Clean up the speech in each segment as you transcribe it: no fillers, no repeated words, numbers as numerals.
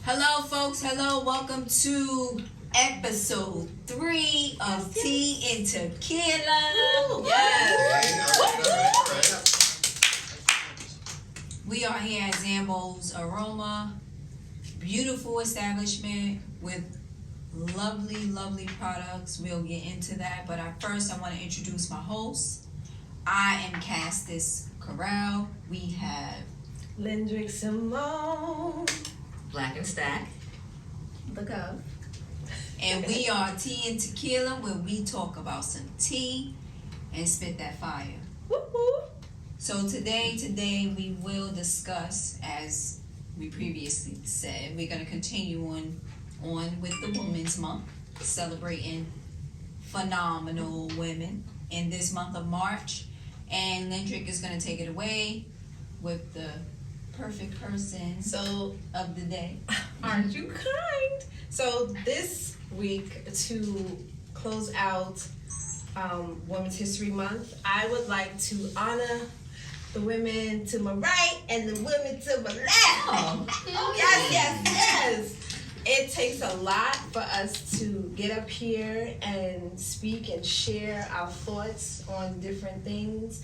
Hello, folks. Hello. Welcome to episode 3 of Tea and Tequila. Yes. We are here at Zambo's Aroma. Beautiful establishment with lovely products. We'll get into that. But first, I want to introduce my host. I am Castis Corral. We have Lindrick Simone. Black and Stack. The Gov. And we are Tea and Tequila, where we talk about some tea and spit that fire. Woo-hoo. So today we will discuss, as we previously said, we're going to continue on with the Women's Month, celebrating phenomenal women in this month of March. And Lindrick is going to take it away with the perfect person of the day. Aren't you kind? So this week, to close out Women's History Month, I would like to honor the women to my right and the women to my left. Yes. It takes a lot for us to get up here and speak and share our thoughts on different things.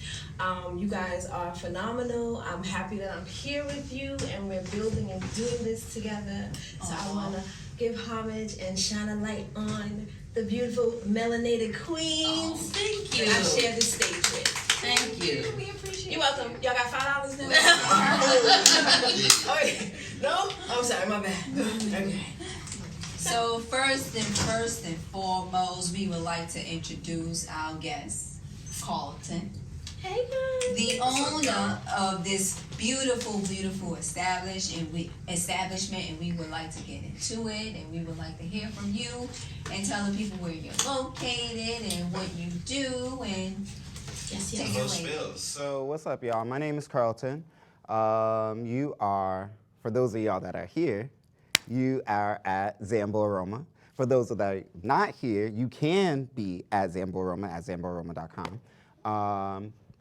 You guys are phenomenal. I'm happy that I'm here with you and we're building and doing this together. So I want to give homage and shine a light on the beautiful melanated queens. Thank you. That I share this stage with. Thank you. We appreciate You're welcome. Y'all got $5 now? Okay. No? I'm sorry, my bad. Okay. So first and foremost, we would like to introduce our guest, Carlton. Hey guys. The owner of this beautiful establishment, and we would like to get into it, and we would like to hear from you and tell the people where you're located and what you do, and take it away. So what's up, y'all? My name is Carlton. You are, for those of y'all that are here, you are at Zambo Aroma. For those that are not here, you can be at Zambo Aroma at zamboaroma.com.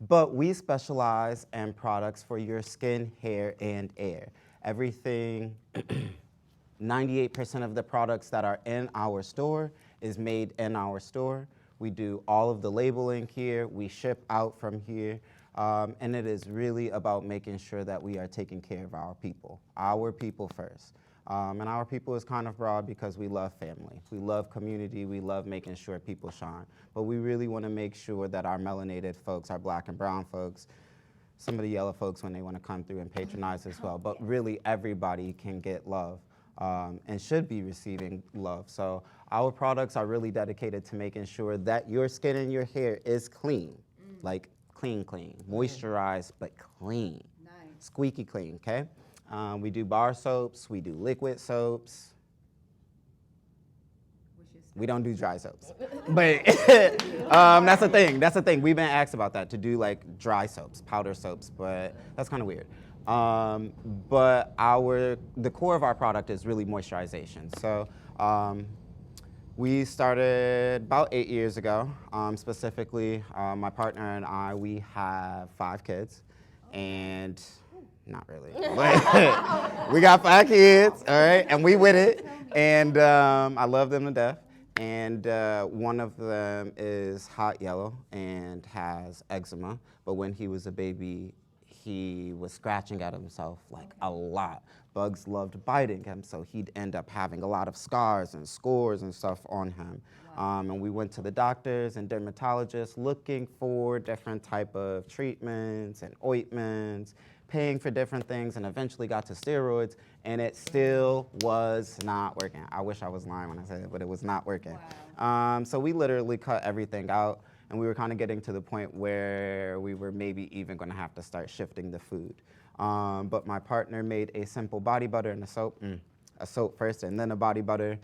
But we specialize in products for your skin, hair, and air. Everything, 98% of the products that are in our store is made in our store. We do all of the labeling here. We ship out from here. And it is really about making sure that we are taking care of our people first. And our people is kind of broad because we love family. We love community. We love making sure people shine. But we really want to make sure that our melanated folks, our black and brown folks, some of the yellow folks when they want to come through and patronize as well. But really everybody can get love and should be receiving love. So our products are really dedicated to making sure that your skin and your hair is clean, like clean, moisturized but clean, squeaky clean, okay? We do bar soaps, we do liquid soaps. We don't do dry soaps. But that's the thing. We've been asked about that, to do like dry soaps, powder soaps, but that's kind of weird. But the core of our product is really moisturization. So we started about 8 years ago. Specifically, my partner and I, we have 5 kids. And not really. We got 5 kids, all right, and we with it, and I love them to death. And one of them is hot yellow and has eczema, but when he was a baby, he was scratching at himself like a lot. Bugs loved biting him, so he'd end up having a lot of scars and scores and stuff on him. And we went to the doctors and dermatologists looking for different type of treatments and ointments, paying for different things, and eventually got to steroids, and it still was not working. I wish I was lying when I said it, but it was not working. Wow. So we literally cut everything out, and we were kind of getting to the point where we were maybe even gonna have to start shifting the food. But my partner made a simple body butter and a soap first, and then a body butter.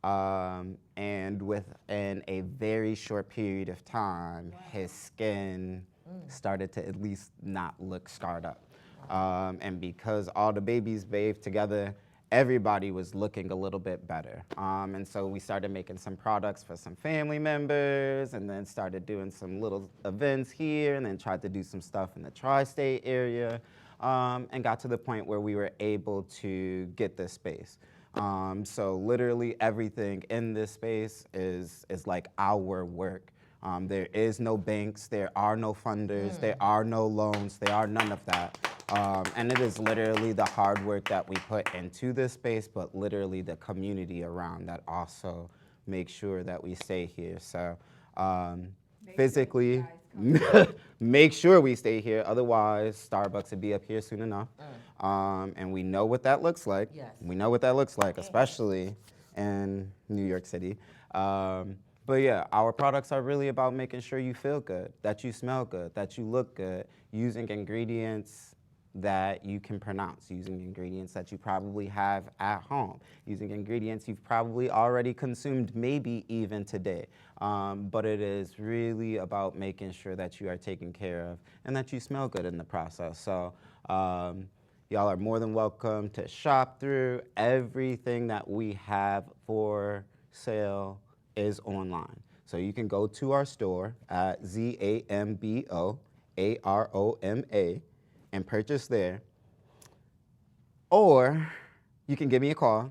And within a very short period of time, his skin started to at least not look scarred up. And because all the babies bathed together, everybody was looking a little bit better. And so we started making some products for some family members, and then started doing some little events here, and then tried to do some stuff in the tri-state area, and got to the point where we were able to get this space. So literally everything in this space is like our work. There is no banks, there are no funders, there are no loans, there are none of that. And it is literally the hard work that we put into this space, but literally the community around that also makes sure that we stay here. So physically, make sure we stay here. Otherwise, Starbucks will be up here soon enough. And we know what that looks like. Yes. We know what that looks like, especially in New York City. But yeah, our products are really about making sure you feel good, that you smell good, that you look good, using ingredients that you can pronounce, using ingredients that you probably have at home, using ingredients you've probably already consumed, maybe even today. But it is really about making sure that you are taken care of and that you smell good in the process. So y'all are more than welcome to shop through. Everything that we have for sale is online. So you can go to our store at Zambo Aroma and purchase there. Or you can give me a call.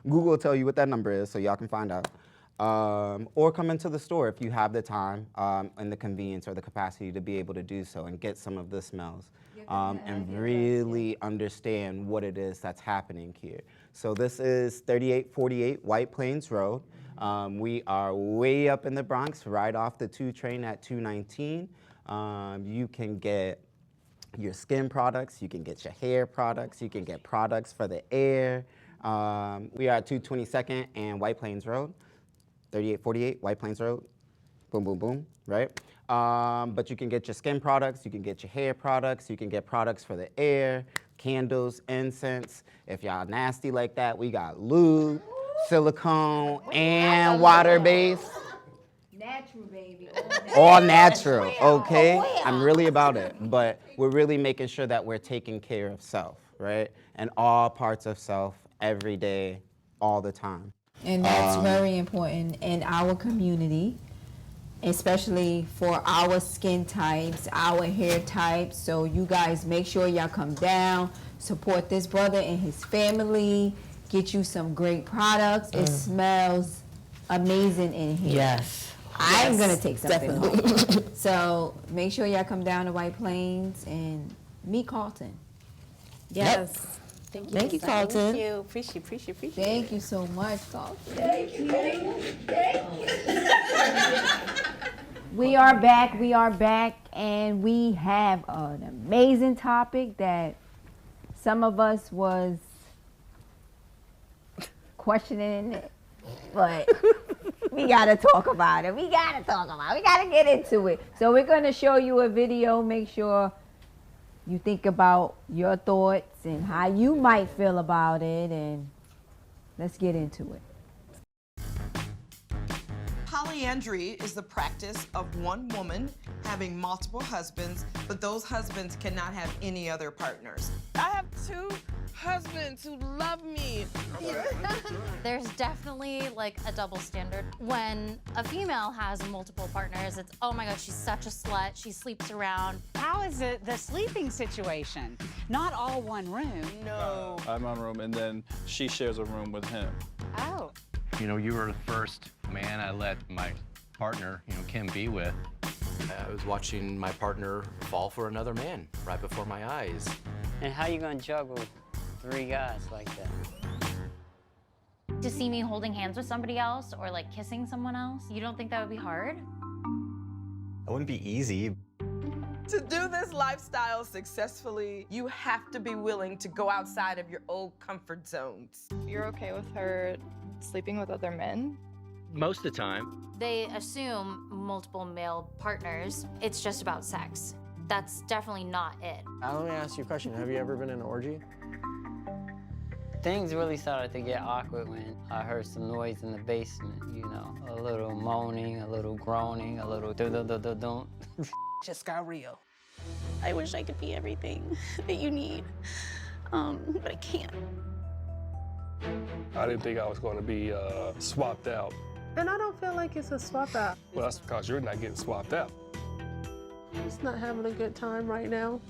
Google will tell you what that number is so y'all can find out. Or come into the store if you have the time and the convenience or the capacity to be able to do so and get some of the smells and really understand what it is that's happening here. So this is 3848 White Plains Road. We are way up in the Bronx, right off the 2 train at 219. You can get your skin products, you can get your hair products, you can get products for the air. We are at 222nd and White Plains Road, 3848 White Plains Road, boom, boom, boom, right? But you can get your skin products, you can get your hair products, you can get products for the air, candles, incense. If y'all nasty like that, we got lube, silicone, and water-based. Natural, baby. All natural, okay? I'm really about it, but we're really making sure that we're taking care of self, right? And all parts of self, every day, all the time. And that's very important in our community, especially for our skin types, our hair types. So you guys make sure y'all come down, support this brother and his family, get you some great products. It smells amazing in here. Yes. I'm gonna take something definitely. home. So make sure y'all come down to White Plains and meet Carlton. Yes. Thank you, Carlton. Thank you. Appreciate. Thank you so much, Carlton. We are back, and we have an amazing topic that some of us was questioning, but we gotta talk about it. We gotta get into it. So we're gonna show you a video. Make sure you think about your thoughts and how you might feel about it, and let's get into it. Polyandry is the practice of one woman having multiple husbands, but those husbands cannot have any other partners. I have 2 husbands who love me. There's definitely like a double standard. When a female has multiple partners, it's, oh my God, she's such a slut, she sleeps around. How is it the sleeping situation? Not all one room. No. I'm on room, and then she shares a room with him. Oh. You know, you were the first man I let my partner, Kim, be with. I was watching my partner fall for another man right before my eyes. And how you gonna juggle 3 guys like that? To see me holding hands with somebody else or like kissing someone else, you don't think that would be hard? It wouldn't be easy. To do this lifestyle successfully, you have to be willing to go outside of your old comfort zones. You're okay with her sleeping with other men? Most of the time. They assume multiple male partners, it's just about sex. That's definitely not it. Let me ask you a question. Have you ever been in an orgy? Things really started to get awkward when I heard some noise in the basement, a little moaning, a little groaning, a little dun-dun-dun-dun-dun. Just got real. I wish I could be everything that you need, but I can't. I didn't think I was going to be swapped out. And I don't feel like it's a swap out. Well, that's because you're not getting swapped out. He's not having a good time right now.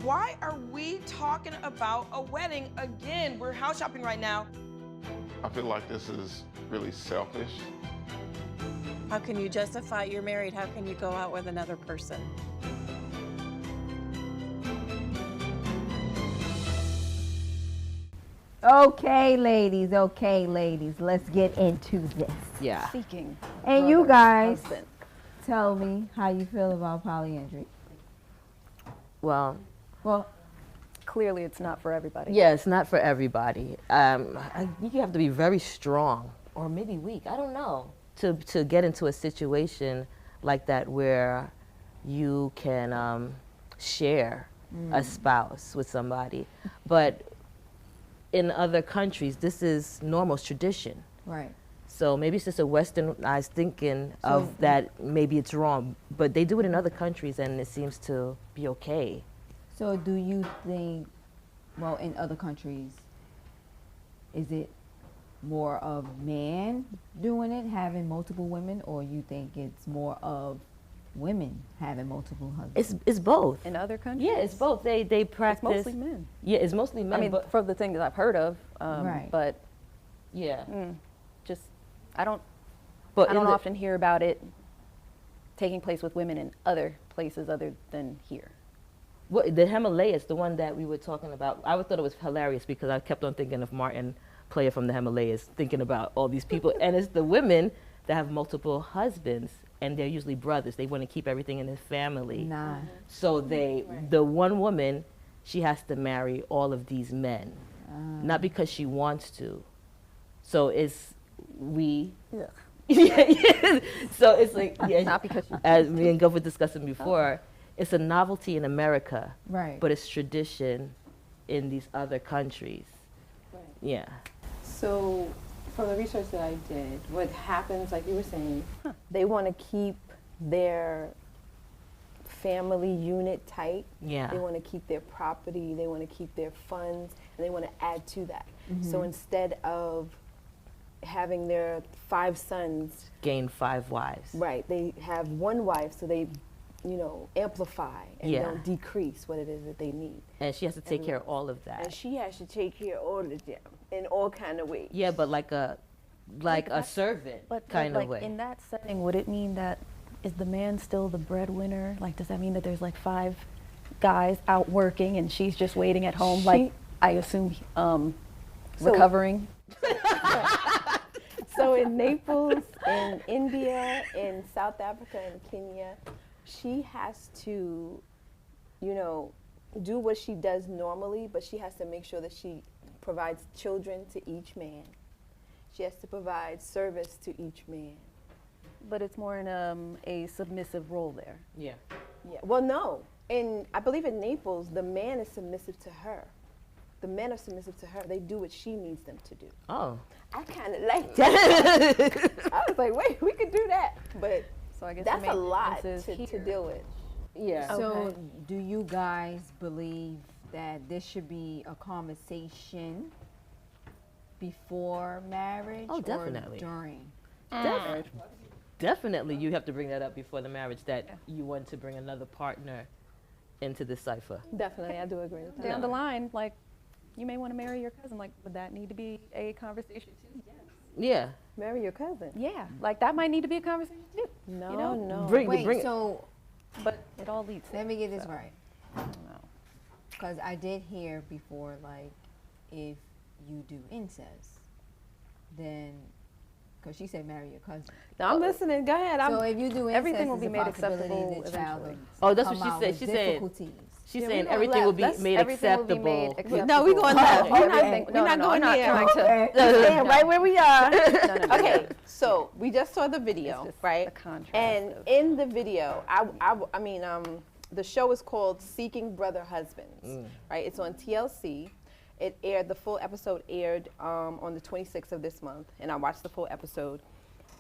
Why are we talking about a wedding again? We're house shopping right now. I feel like this is really selfish. How can you justify you're married? How can you go out with another person? Okay, ladies, let's get into this. Yeah. Seeking. And you guys, husband. tell me how you feel about polyandry. Well, clearly it's not for everybody. yeah, it's not for everybody. I think you have to be very strong, or maybe weak, I don't know, to get into a situation like that where you can share a spouse with somebody. But in other countries, this is normal, it's tradition. Right. So maybe it's just a westernized thinking of that maybe it's wrong, but they do it in other countries and it seems to be okay. So do you think, well, in other countries, is it more of man doing it, having multiple women, or you think it's more of women having multiple husbands? It's both. In other countries? Yeah, it's both. They practice. It's mostly men. Yeah, it's mostly men. I mean, but from the things I've heard of, Right. but yeah, just I don't but I don't often hear about it taking place with women in other places other than here. Well, the Himalayas, the one that we were talking about, I thought it was hilarious because I kept on thinking of Martin, player from the Himalayas, thinking about all these people, and it's the women that have multiple husbands, and they're usually brothers. They want to keep everything in the family. Nah. So the one woman, she has to marry all of these men, not because she wants to. So it's Yeah. yeah. So it's like, yeah, Not because as me and Gov were discussing before, it's a novelty in America, Right. but it's tradition in these other countries. Right. Yeah. So, from the research that I did, what happens, like you were saying, they want to keep their family unit tight. Yeah. They want to keep their property, they want to keep their funds, and they want to add to that. So instead of having their 5 sons, Gain 5 wives. right, they have one wife, so they, amplify and Yeah. don't decrease what it is that they need. And she has to take care of all of that. And she has to take care of all of them in all kind of ways. Yeah, but like a servant But kind like of way. in that setting, would it mean that is the man still the breadwinner? Like, does that mean that there's like 5 guys out working and she's just waiting at home? Like, I assume recovering. So in Naples, in India, in South Africa, and Kenya, she has to, do what she does normally, but she has to make sure that she provides children to each man. She has to provide service to each man. But it's more in a submissive role there. Yeah. Yeah. Well, no. I believe in Naples, the man is submissive to her. The men are submissive to her. They do what she needs them to do. Oh. I kind of like that. I was like, wait, we could do that. But so I guess that's the a main lot difference is to deal with. Yeah. So do you guys believe that this should be a conversation before marriage Oh, definitely. or during? Definitely, you have to bring that up before the marriage that you want to bring another partner into the cipher. Definitely, I do agree with that. Down the line, like, you may want to marry your cousin. Like, would that need to be a conversation too? Yes. Yeah. Marry your cousin. Yeah, like that might need to be a conversation too. No, no. Wait, so but it all leads. let me get this right. I don't know. Because I did hear before, like, if you do incest, then, because she said marry your cousin. No, I'm listening. Go ahead. So if you do incest, everything will there's be a made possibility acceptable the child eventually. will Oh, that's come what she out said. with She said difficulties. she's Yeah, saying we everything gonna will be let's- made everything will be acceptable. made acceptable. No, we're going left. We're not, Everything- we're not going we're there. not trying to. We're staying right where we are. No. Okay, so we just saw the video, right? The contrast And of- in the video, I mean, the show is called Seeking Brother Husbands, right? It's on TLC. It aired, the full episode aired on the 26th of this month, and I watched the full episode.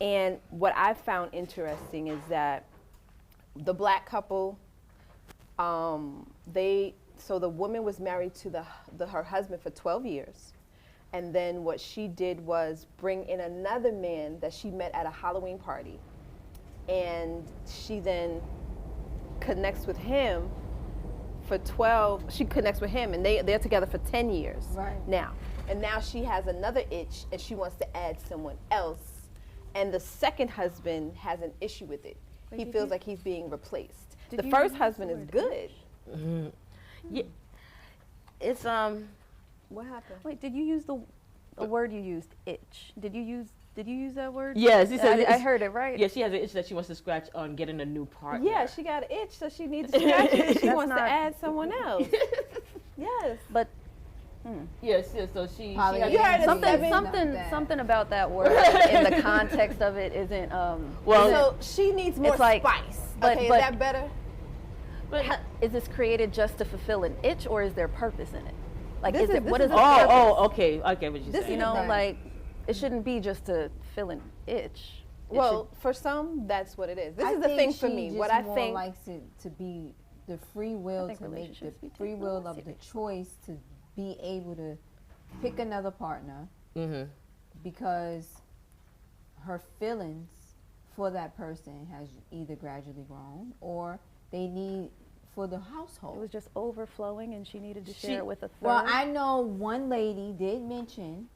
And what I found interesting is that the black couple, so the woman was married to her husband for 12 years. And then what she did was bring in another man that she met at a Halloween party. And she then connects with him for 12. She connects with him, and they're together for 10 years now. And now she has another itch, and she wants to add someone else. And the second husband has an issue with it. He feels like he's being replaced. The first husband is good. Yeah, it's What happened? Wait, did you use the word you used, itch? Did you use that word? Yes, he said I heard it right. Yeah, she has an itch that she wants to scratch on getting a new partner. Yeah, she got an itch, so she needs to scratch it. She wants to add someone else. Yes. But yes, so she You heard it, something about that word in the context of it isn't so she needs more it's like, spice. But, Okay, but is that better? is this created just to fulfill an itch, or is there purpose in it? Like, This is it is- what this is is the a purpose? Oh, okay, I get what you're saying. You know, like, it shouldn't be just to fill an itch. It Well, for some, that's what it is. This is the thing for me. What I think likes it to be the free will think to make the relationships be free taken will more of the choice to be able to pick another partner because her feelings for that person has either gradually grown or they need for the household. It was just overflowing, and she needed to share it with a third. Well, I know one lady did mention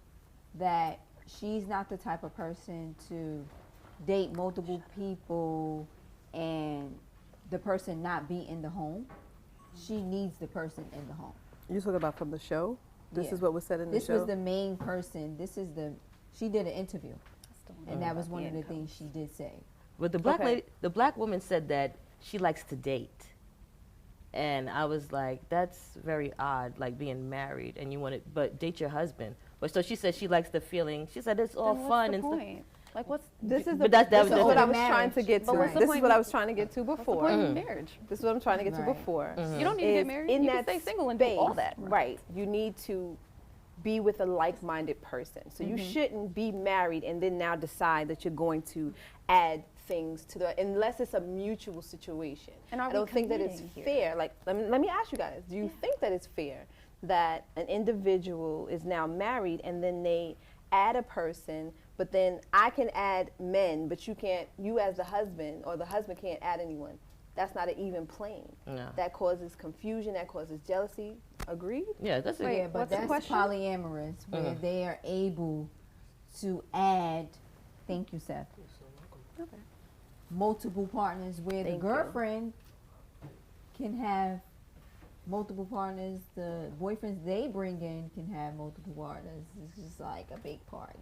that she's not the type of person to date multiple people and the person not be in the home. She needs the person in the home. You're talking about from the show? This Yeah. is what was said in the This show? was the main person. She did an interview. And that was one of the things she did say. But the black lady, the black woman said that she likes to date. And I was like, that's very odd, like being married and you want to, but date your husband. But so she said she likes the feeling. She said it's all Then what's fun the and stuff. point? Like, what's This is But that was what I was marriage. trying to get to. But what's the This is point what I of- was trying to get to what's the before. point of marriage? This is what I'm trying to get to Right. before. You don't need to is get married. in You that can stay single and do all space, that. Right. You need to be with a like-minded person. So you shouldn't be married and then now decide that you're going to add things to the, unless it's a mutual situation. And are I we don't think that it's committing here? fair. Like, let me ask you guys, do you think that it's fair that an individual is now married and then they add a person, but then I can add men, but you as the husband or the husband can't add anyone? That's not an even playing. No. That causes confusion, that causes jealousy. Agreed? Yeah, that's Yeah, it. but what's the that's question? polyamorous, where they are able to add, thank you, Seth, multiple partners where the Thank you. girlfriend can have multiple partners, the boyfriends they bring in can have multiple partners. It's just like a big party.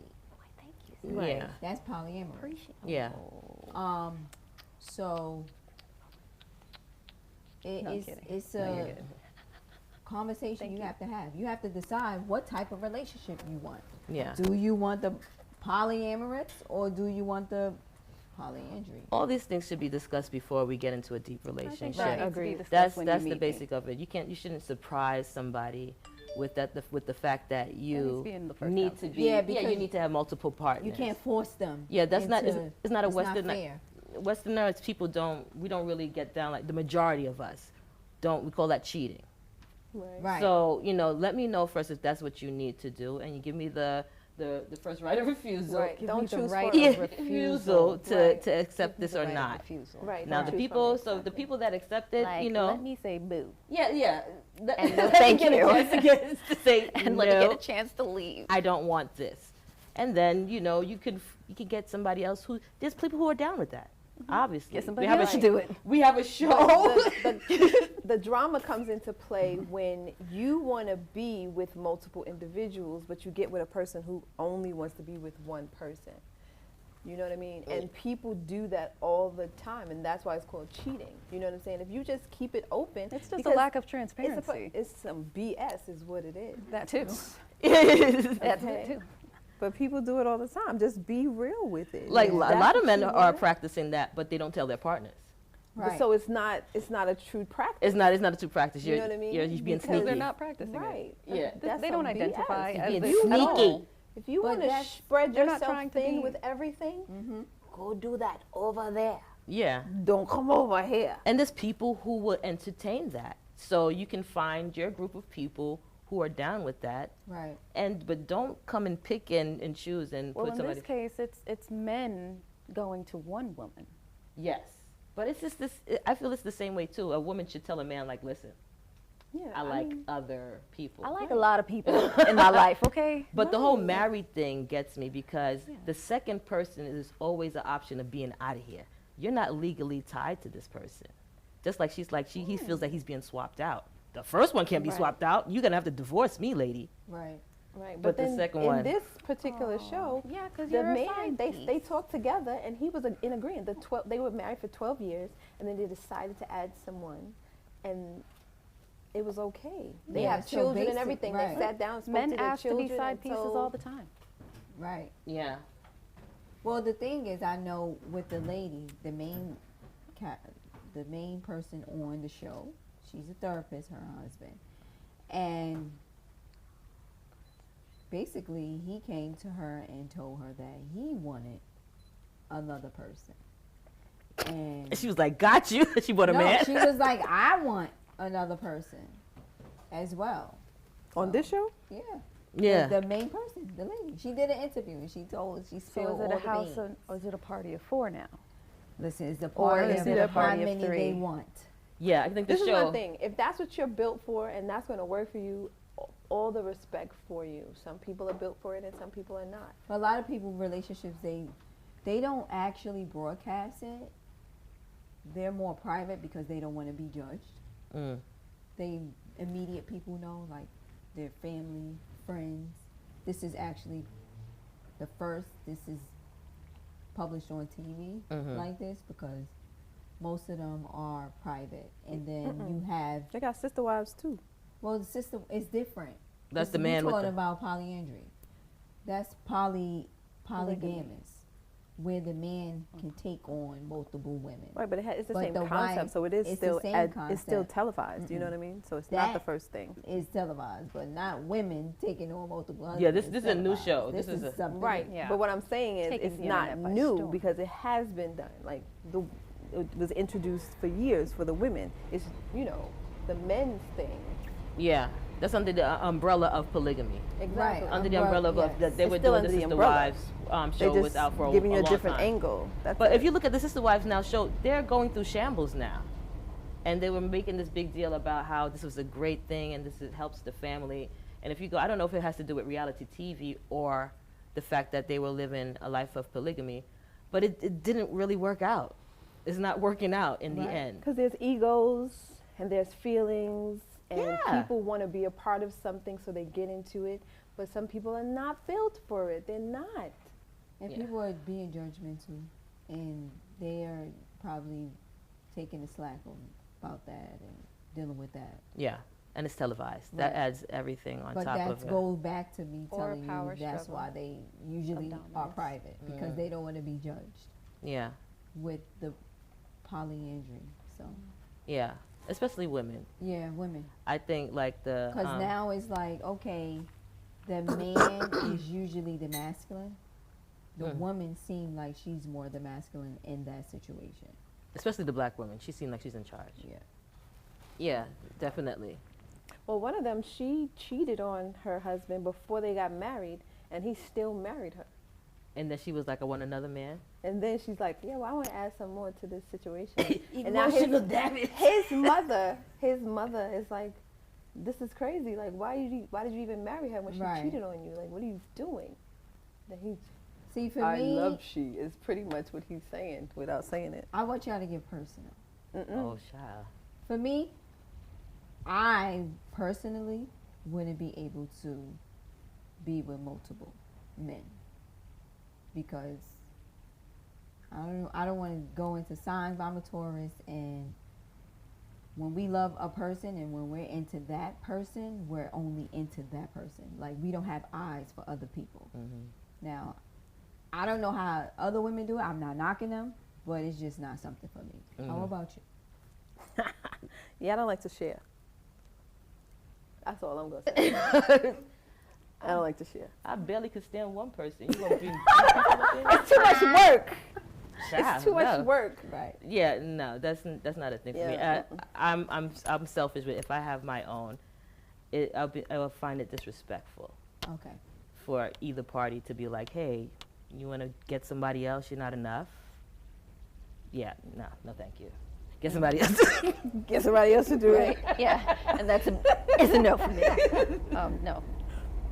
Thank you. Right. Yeah. That's polyamorous. Appreciate it. Yeah. So No, I'm it's kidding. it's No, you're a good. conversation Thank you you. have to have. You have to decide what type of relationship you want. Yeah. Do you want the polyamorous or do you want the polyandry? All these things should be discussed before we get into a deep relationship. that needs to be Agreed. discussed That's when that's you the meet me. basic of it. You shouldn't surprise somebody with with the fact that needs you to be in the first need to conversation. be Yeah, you because need to have multiple partners. You can't force them. Yeah, that's not into- it's not a it's Western fair. Westerners people don't really get down like the majority of us don't, we call that cheating. Right. So, let me know first if that's what you need to do and you give me the first right of refusal. Right. Give Don't me the choose right for of refusal to Right. to accept this or Right of not. refusal. Right. Now don't the choose people, from it. the people that accepted, Like, let me say boo. yeah. And no thank Get a you. chance to say And let me get no, a chance to leave. I don't want this. And then, you could get somebody else there's people who are down with that. Obviously. Get somebody we have else a to do it. We have a show. But the drama comes into play when you want to be with multiple individuals, but you get with a person who only wants to be with one person. You know what I mean? And people do that all the time, and that's why it's called cheating. You know what I'm saying? If you just keep it open, It's just a because lack of it's transparency. it's some BS, is what it is. That too. That's it too. But people do it all the time. Just be real with it. Like If a that's lot of what men you are want, practicing that, but they don't tell their partners. Right. So it's not a true practice. It's not a true practice. You know what I mean? You're being Because sneaky. They're not practicing it. Right. Yeah. That's They don't some identify BS. as Being this at all. sneaky. If you But want to that's- spread they're not yourself trying to thin be- with everything, go do that over there. Yeah. Don't come over here. And there's people who will entertain that. So you can find your group of people who are down with that. Right. But don't come and pick and choose and Well, put in somebody. this case, it's men going to one woman. Yes. But it's just this. I feel it's the same way too. A woman should tell a man like, listen, Yeah, I like other people. I like a lot of people in my life, okay? But the whole married thing gets me because the second person is always an option of being out of here. You're not legally tied to this person. Just like he feels like he's being swapped out. The first one can't be swapped out. You're gonna have to divorce me, lady. Right. Right. But then the second in one. this particular show, Yeah, because the you're a man side they piece. they talked together and he was in agreement. They were married for 12 years and then they decided to add someone, and it was okay. They Yeah, have so children and basic- everything. right. They sat down, spoke Men to their ask to children, be side and pieces told- all the time. Right. Yeah. Well, the thing is, I know with the lady, the main person on the show, she's a therapist, her husband, and basically he came to her and told her that he wanted another person. And she was like, "Got you." She bought a no, man. she was like, "I want another person as well." On this show? Yeah. Yeah. The main person, the lady. She did an interview and she told, she So spilled is it all a the house beans. or is it a party of 4 now? Listen, it's the Or party is of it a how party of many 3? they want. Yeah, I think the This is show. my thing. If that's what you're built for and that's going to work for you, all the respect for you. Some people are built for it and some people are not. A lot of people, relationships, they don't actually broadcast it. They're more private because they don't want to be judged. They immediate people know, like their family, friends. This is actually the first. This is published on TV like this because most of them are private, and then you have They got sister wives too. well, the system is different. That's the We man with talking the. about polyandry. That's polygamous, where the man can take on multiple women. Right, but it's the But same the concept, wife- so it is it's still the same it's still concept. televised. You know what I mean? So it's not the That first thing. is televised, but not women taking on multiple husbands. Yeah, this is is a new televised. show. This This is is a- something Right. Yeah. But what I'm saying is Taking it's the not internet by new storm. because it has been done. Like it was introduced for years for the women. It's the men's thing. Yeah, that's under the umbrella of polygamy. Exactly. Under the umbrella of yes. that they It's were still doing the under the Sister umbrella. Wives They show just was out for giving a you a long different time. angle. That's But it. if you look at the Sister Wives Now show, they're going through shambles now. And they were making this big deal about how this was a great thing and helps the family. And if you go, I don't know if it has to do with reality TV or the fact that they were living a life of polygamy, but it didn't really work out. It's not working out in the end. Because there's egos and there's feelings and Yeah. people want to be a part of something, so they get into it. But some people are not built for it. They're not. And Yeah. people are being judgmental, and they are probably taking the slack about that and dealing with that. Yeah, and it's televised. That Right. adds everything on But top that of it. goes back to me Or a telling you power that's struggle why they usually are dominance. private, because they don't want to be judged Yeah, with the polyandry. So yeah, especially women. yeah, women. I think like the Because now it's like, okay, the man is usually the masculine. The woman seems like she's more the masculine in that situation. especially the black woman, she seemed like she's in charge. Yeah. Yeah, definitely. Well, one of them, she cheated on her husband before they got married, and he still married her. And then she was like, I want another man. And then she's like, yeah, well, I want to add some more to this situation. and Emotional damage. His mother is like, this is crazy. Like, why did you even marry her when she Right. cheated on you? Like, what are you doing? Then he, See, for I me, love she is pretty much what he's saying without saying it. I want y'all to get personal. Oh, child. For me, I personally wouldn't be able to be with multiple men because I don't want to go into signs, but I'm a Taurus, and when we love a person and when we're into that person, we're only into that person. Like, we don't have eyes for other people. Now, I don't know how other women do it. I'm not knocking them, but it's just not something for me. How about you? Yeah, I don't like to share. That's all I'm going to say. I don't like to share. I barely could stand one person. You gonna be It's too much work. Child, It's too much no. work. Right. Yeah, no, that's not a thing for me. Yeah. I'm selfish, but if I have my own, I will find it disrespectful Okay. for either party to be like, hey, you want to get somebody else? You're not enough. Yeah, no, thank you. Get somebody else. Get somebody else to do it. Yeah, and it's a no for me. No.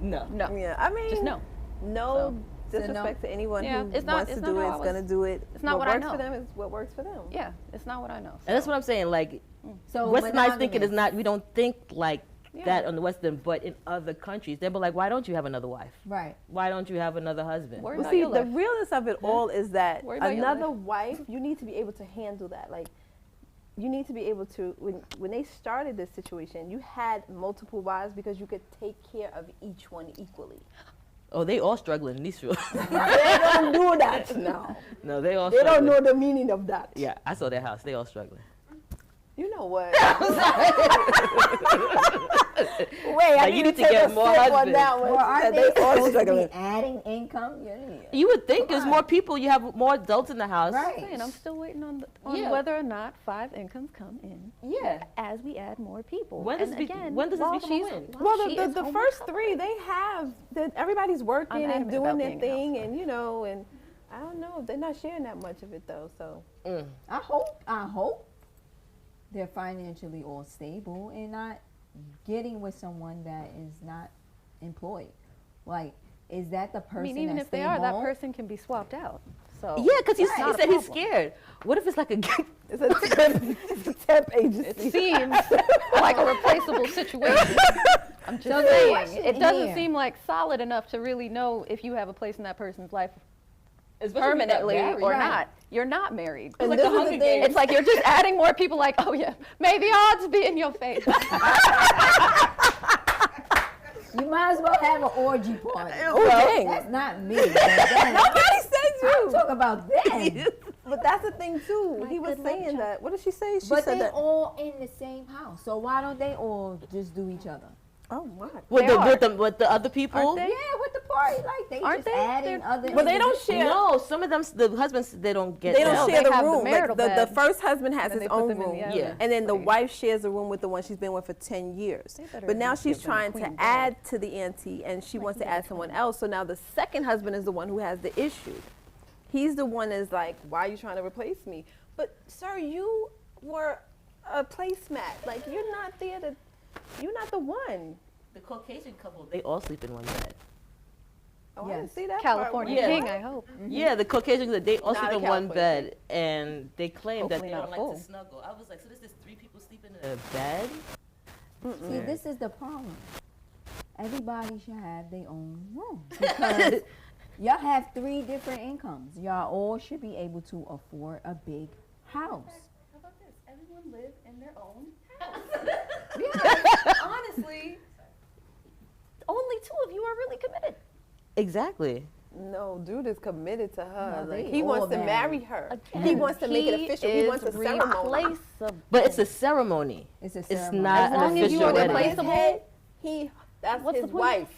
No. No. Yeah, I mean, Just no. No So, disrespect to anyone Yeah, who it's not- wants it's to not do it. how It's I was- gonna do it. it's not what I works know. for them is what works for them. Yeah, it's not what I know. And that's what I'm saying. Like, So what's nice thinking is monogamous. not, we don't think like Yeah. that on the Western, but in other countries, they'll be like, why don't you have another wife? Right. Why don't you have another husband? Worry Well, about see, your the life. realness of it all is that Worry about your another life. wife, you need to be able to handle that. Like, you need to be able to, when they started this situation, you had multiple wives because you could take care of each one equally. Oh, they all struggling in these fields. They don't do that now. No, they all They don't struggling. know the meaning of that. Yeah, I saw their house. They all struggling. You know what? Wait, Like, you need to get more on husbands. that one. Well, aren't They they all supposed to struggling. be adding income? You would think there's more people, you have more adults in the house. Right. And I'm still waiting on Yeah. whether or not 5 incomes come in. Yeah. As we add more people. When does And it be- again, when does this while become a she's- win? while Well, she the is home first recovered. 3, they have, everybody's working and adamant doing about their being a thing, and you know, and I don't know, they're not sharing that much of it though. So I hope they're financially all stable and not getting with someone that is not employed. Like, is that the person? I mean, even that if they stay are, that home? person can be swapped out. So Yeah, because he it's not a said he's problem. scared. What if it's like a it's a temp agency. It seems like a replaceable situation. I'm just So the saying, question it doesn't here- seem like solid enough to really know if you have a place in that person's life Especially when you're not permanently married. or Right. not. You're not married. And like this the is Hunger the thing. It's like you're just adding more people like, oh yeah, may the odds be in your favor. You might as well have an orgy party. Oh, dang. That's not me. Nobody said you. Talk about them. But that's the thing too. My He was good luck, saying child. that. What did she say? She But said they that. all in the same house. So why don't they all just do each other? Oh my. With the other people? Aren't they? Yeah, with the party. Like, they Aren't just they? adding other. Well, they don't share. No, some of them, the husbands, they don't get They that. don't No, share they the have the room. Like, marital the bed, first husband has and then his they put own them in room. the other. Yeah. And then the Right. wife shares a room with the one she's been with for 10 years. They better But now at least she's give them a trying to queen bed. add to the ante, and she wants to add someone else. So now the second husband is the one who has the issue. He's the one that's like, why are you trying to replace me? But sir, you were a placemat. Like, you're not there to, you're not the one. The Caucasian couple, they all sleep in one bed. Oh, I Yes. didn't see that California part. king, I hope. Yeah, the Caucasian, they all Not sleep a in one California bed, and they claim that Hopefully they not don't like full. to snuggle. I was like, so this is 3 people sleeping in a bed? See, this is the problem. Everybody should have their own room because y'all have 3 different incomes. Y'all all should be able to afford a big house. How about this? Everyone live in their own house. Honestly, only 2 of you are really committed. Exactly. No, dude is committed to her. No, like, they he wants all to marry married. her. Again, He wants to make it he official. He is wants a ceremony. replaceable. But it's a ceremony. It's a It's ceremony. not As an long as you official are wedding. replaceable. That's What's his the point of wife.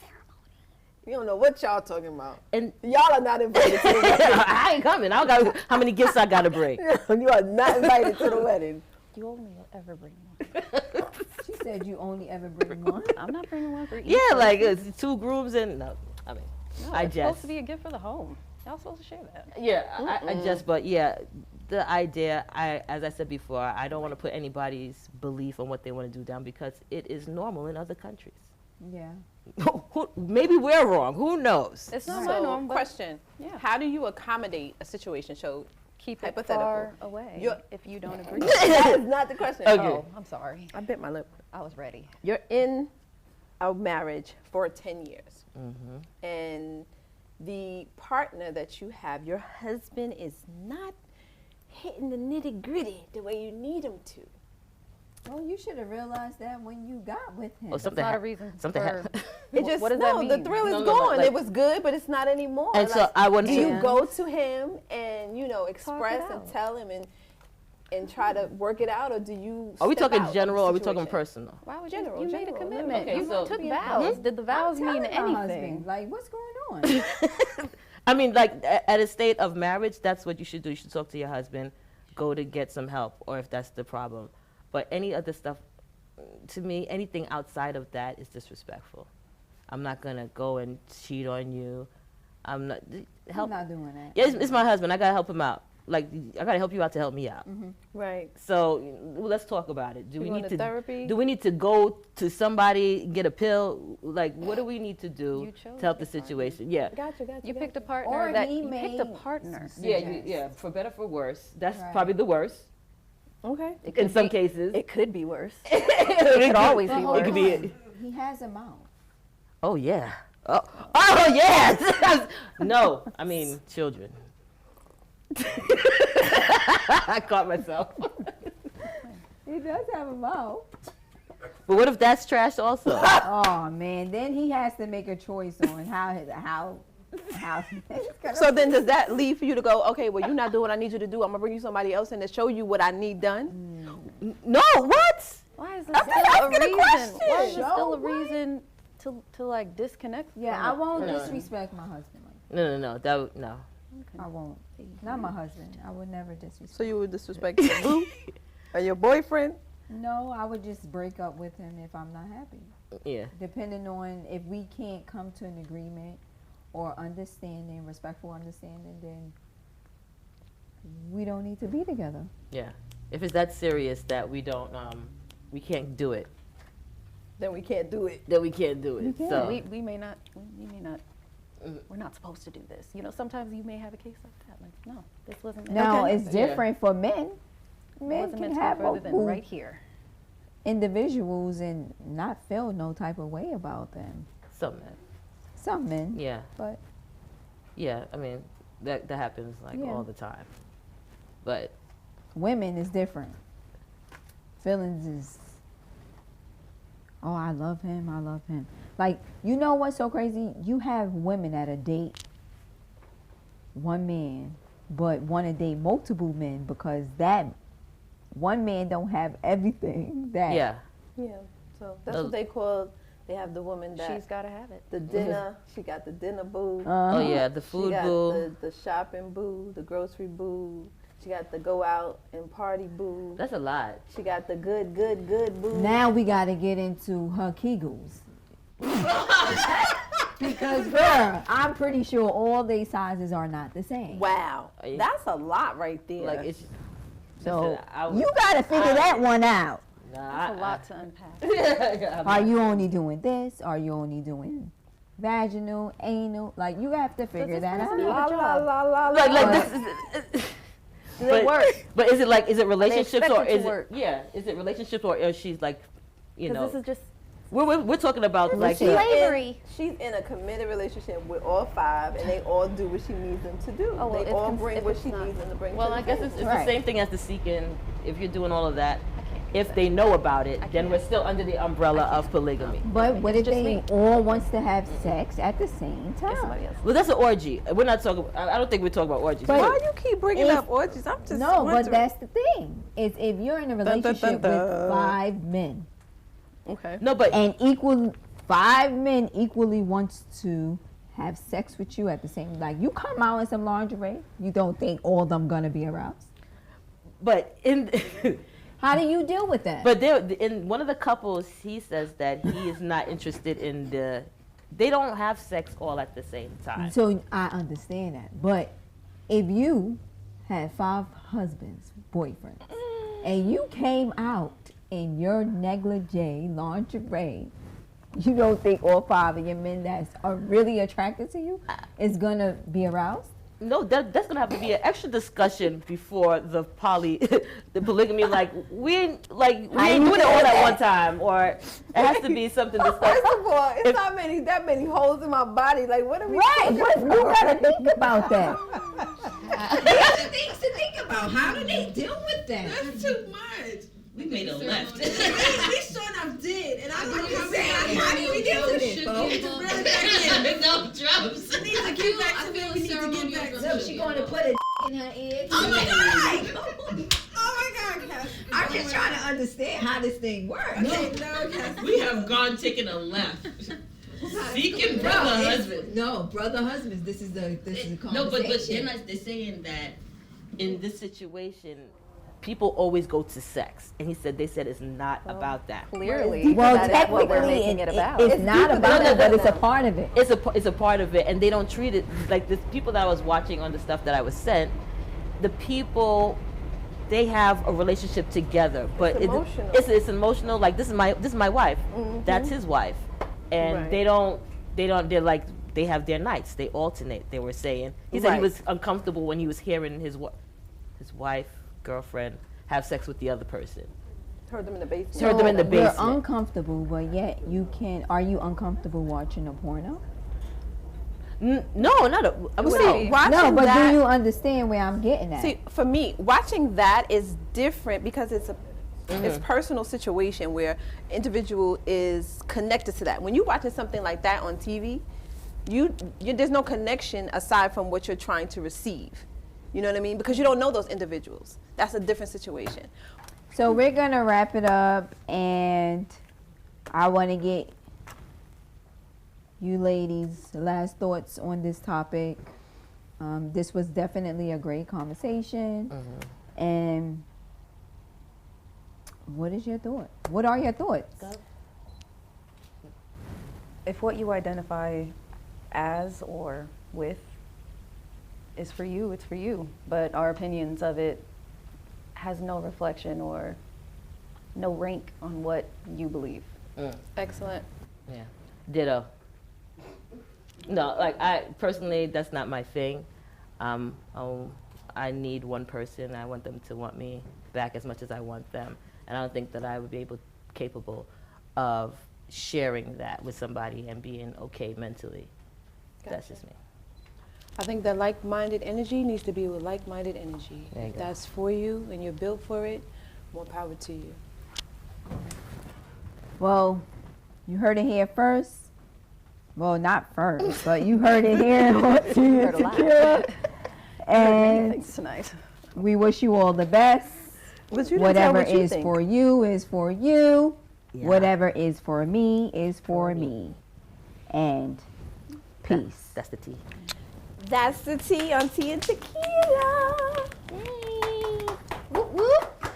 You don't know what y'all talking about. And Y'all are not invited to the wedding. I ain't coming. I don't got how many gifts I gotta bring. You are not invited to the wedding. You only ever bring one. She said you only ever bring one. I'm not bringing one for each. Yeah, person. like it's 2 grooms and no. I mean, No, I it's supposed jest. to be a gift for the home. Y'all supposed to share that. Yeah, I just, but yeah, the idea, as I said before, I don't want to put anybody's belief on what they want to do down because it is normal in other countries. Yeah. Maybe we're wrong. Who knows? It's not So, my norm, but question. yeah. How do you accommodate a situation? So, Keep it hypothetical. far away You're- if you don't agree. that is not the question. Okay. Oh, I'm sorry. I bit my lip. I was ready. You're in a marriage for 10 years. Mm-hmm. And the partner that you have, your husband, is not hitting the nitty gritty the way you need him to. Well, you should have realized that when you got with him. Oh, It's not a reason something for. happened. It just What does no, that mean? the thrill is No, no, gone. like- It was good, but it's not anymore. And so I want do to. you go to him and express and out. tell him and try to work it out, or do you? Are we step talking out of general the or are we talking situation? personal? Why would General, you made a general, commitment? okay, You so- took vows. Did the vows mean Telling my anything? husband, like, what's going on? I mean, like at a state of marriage, that's what you should do. You should talk to your husband, go to get some help, or if that's the problem. But any other stuff, to me, anything outside of that is disrespectful. I'm not gonna go and cheat on you. I'm not. I'm not doing that. Yeah, it's my husband. I gotta help him out. like, I gotta help you out to help me out. Right. So let's talk about it. Do You we going need to to therapy? Do we need to go to somebody, get a pill? Like, what do we need to do to help the situation? Yeah. Gotcha. You picked a partner Or that he you picked may a partner. Yeah, for better, for worse. That's Right. probably the worst. Okay. In some cases. It could be worse. It could always be But worse. It could be. He has a mouth. Oh yeah. Oh yes. No, I mean children. I caught myself. He does have a mouth. But what if that's trash also? Oh man, then he has to make a choice on how. So then does that lead for you to go, okay, well, you're not doing what I need you to do. I'm going to bring you somebody else in to show you what I need done? No, what? Why is I'm this just still a asking a reason? question. Why is it Show still a what? reason to like disconnect? Yeah, from I it? won't No. disrespect my husband. Like No. No. I won't. Not my husband. I would never disrespect. So you would disrespect your boo or your boyfriend? No, I would just break up with him if I'm not happy. Yeah. Depending on if we can't come to an agreement or understanding, respectful understanding, then we don't need to be together. Yeah. If it's that serious that we don't, we can't do it. Then we can't do it. Then we can't do it. can't. So We may not. We're not supposed to do this. You know, sometimes you may have a case like that. Like, no, this wasn't. Now okay. it's different for men. It Men wasn't can meant to have go further than multiple right here. individuals and not feel no type of way about them. some men. Some men. Yeah. But Yeah. I mean, that happens like Yeah. all the time. But women is different. Feelings is, oh, I love him, I love him. Like, you know what's so crazy? You have women that'll date one man, but want to date multiple men because that one man don't have everything that. Yeah. So that's what they call. They have the woman that She's got to have it. the dinner. She got the dinner boo. Oh yeah, the food she got boo. The shopping boo, the grocery boo. She got the go out and party boo. That's a lot. She got the good boo. Now we got to get into her Kegels. Because, girl, I'm pretty sure all they sizes are not the same. Wow, that's a lot right there. Like it's. So I you got to figure that one out. That's a lot to unpack. Are you only doing this? Are you only doing vaginal, anal? Like, you have to figure that out. La la la. Like this is. Do they work? But is it relationships expect or it to is work? is it relationships or is she's like, you know? This is just We're talking about like slavery. She's in a committed relationship with all five, and they all do what she needs them to do. Oh, well, they if all cons- bring if what it's she not- needs them to bring. Well, to I the guess table. it's the same thing as the seeking. If you're doing all of that, if they know about it, then we're still under the umbrella of polygamy. But what if they all wants to have sex at the same time? Well, that's an orgy. We're not talking. I don't think we're talking about orgies. But Why you keep bringing if- up orgies? I'm just No, but wondering. that's the thing. Is if you're in a relationship with 5 men, okay. No, but and 5 men equally wants to have sex with you at the same. Like, you come out in some lingerie, you don't think all of them gonna be aroused? But in how do you deal with that? But there, in one of the couples, he says that he is not interested in the. They don't have sex all at the same time. So I understand that. But if you had 5 husbands, boyfriends, and you came out in your negligee lingerie, you don't think all 5 of your men that are really attracted to you is gonna be aroused? No, that's gonna have to be an extra discussion before the polygamy. Like we ain't doing it all at one time, or it has to be something discussed. First of all, it's not that many holes in my body. Like, what are we? Right, but you gotta think about that. There's things to think about. How do they deal with that? That's too much. We made a left. we sure enough did, and I don't know How do we get to this, folks? No drops. We need to get back to where we need to get back to. Look, she's going to put a in her ear. Oh my God! Oh my God, Cass. I'm just trying to understand how this thing works. Okay, no, Cass. We have gone taking a left. Seeking brother husband. No, brother husbands. This is the conversation. No, but they're saying that In this situation, people always go to sex, and they said it's not about that. clearly. Well, that is what we're technically, making it about. it's not about it, but it's a part of it. It's a part of it, and they don't treat it like the people that I was watching on the stuff that I was sent. the people, they have a relationship together, but It's emotional. It's emotional. Like this is my wife. That's his wife, and Right. they're like they have their nights. They alternate. They were saying he said he Right. was uncomfortable when he was hearing his wife, girlfriend have sex with the other person. Heard them in the basement. Heard them in the You're basement. uncomfortable, but yet you can't. Are you uncomfortable watching a porno? No, not a. I would See, say watching No, but that, do you understand where I'm getting at? See, for me, watching that is different because it's a it's personal situation where individual is connected to that. When you're watching something like that on TV, you there's no connection aside from what you're trying to receive. You know what I mean? Because you don't know those individuals. That's a different situation. So we're gonna wrap it up, and I want to get you ladies' last thoughts on this topic. This was definitely a great conversation. And what is your thought? What are your thoughts? If what you identify as or with is for you, it's for you. But our opinions of it has no reflection or no rank on what you believe. Excellent. Yeah. Ditto. No, like I personally, that's not my thing. I need one person. I want them to want me back as much as I want them, and I don't think that I would be capable of sharing that with somebody and being okay mentally. That's just me. I think that like-minded energy needs to be with like-minded energy. There you If go. that's for you and you're built for it, more power to you. Well, you heard it here first. Well, not first, but you heard it here on Tea heard a lot. Tequila. I heard many And things tonight. we wish you all the best. But you didn't tell Whatever what you is think. for you is for you. Yeah. Whatever is for me is for me. And peace. That's the tea. That's the tea on Tea and Tequila. Whoop, whoop.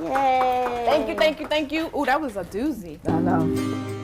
Yay. Thank you, thank you, thank you. Ooh, that was a doozy. I know.